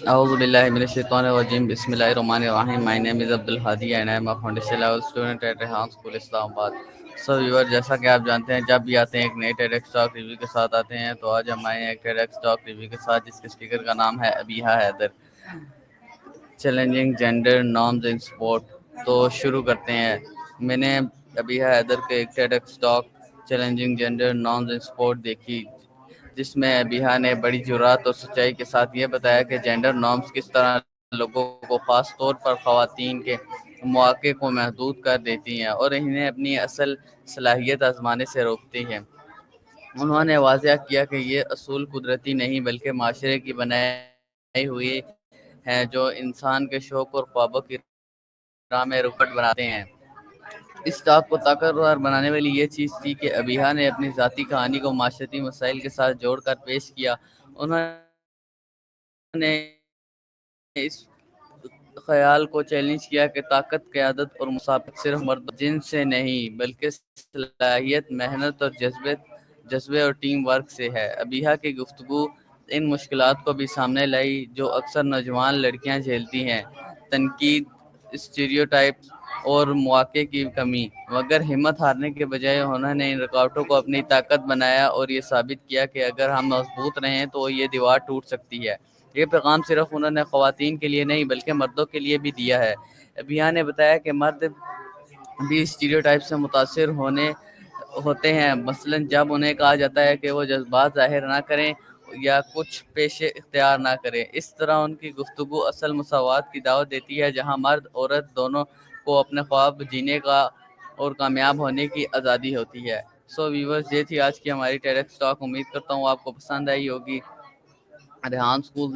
A'udhu billahi minash shaitanir rajim. Bismillahirrahmanirrahim. My name is Abdul Hadi and I am a foundation level student at Rehan School Islamabad. So viewer, जैसा कि आप जानते हैं, जब भी आते हैं एक नए टेडेक्स स्टॉक रिव्यू के साथ आते हैं, तो आज हम आए हैं एक टेडेक्स स्टॉक रिव्यू के साथ जिसके स्पीकर का नाम है Abiha Haider, challenging gender norms in sport. तो शुरू करते हैं। मैंने अबीहा हैदर के एक TEDx talk challenging gender norms in sport देखी, जिसमें अबीहा ने बड़ी जुर्रात और सच्चाई के साथ ये बताया कि जेंडर नॉर्म्स किस तरह लोगों को ख़ास तौर पर ख़वातीन के मौक़े को महदूद कर देती हैं और इन्हें अपनी असल सलाहियत आजमाने से रोकती हैं। उन्होंने वाज़ह किया कि ये असूल कुदरती नहीं बल्कि माशरे की बनाई हुई हैं जो इंसान के शौक़ और ख्वाबों की राह में रुकावट बनाते हैं। इस टॉक को ताकतवर बनाने वाली ये चीज़ थी कि अबीहा ने अपनी ज़ाती कहानी को माशरती मसाइल के साथ जोड़कर पेश किया। उन्होंने इस ख़याल को चैलेंज किया कि ताकत, क़यादत और मुसाबक़त सिर्फ़ मर्द जिन्स से नहीं बल्कि सलाहियत, मेहनत और जज़्बे और टीम वर्क से है। अबीहा की गुफ्तगू इन मुश्किलात को भी सामने लाई जो अक्सर नौजवान लड़कियां झेलती हैं: तनकीद, स्टीरियोटाइप्स और मौक़े की कमी। मगर हिम्मत हारने के बजाय उन्होंने इन रुकावटों को अपनी ताकत बनाया और ये साबित किया कि अगर हम मजबूत रहें तो ये दीवार टूट सकती है। ये पैगाम सिर्फ उन्होंने ख़वातीन के लिए नहीं बल्कि मर्दों के लिए भी दिया है। अबीहा ने बताया कि मर्द भी स्टीरियोटाइप से मुतासिर होते हैं, मसलन जब उन्हें कहा जाता है कि वो जज्बात ज़ाहिर ना करें या कुछ पेशे इख्तियार ना करें। इस तरह उनकी गुफ्तगू असल मसावात की दावत देती है, जहां मर्द औरत दोनों को अपने ख्वाब जीने का और कामयाब होने की आज़ादी होती है। सो व्यूअर्स, ये थी आज की हमारी टेडेक्स टॉक। उम्मीद करता हूँ आपको पसंद आई होगी। रेहान स्कूल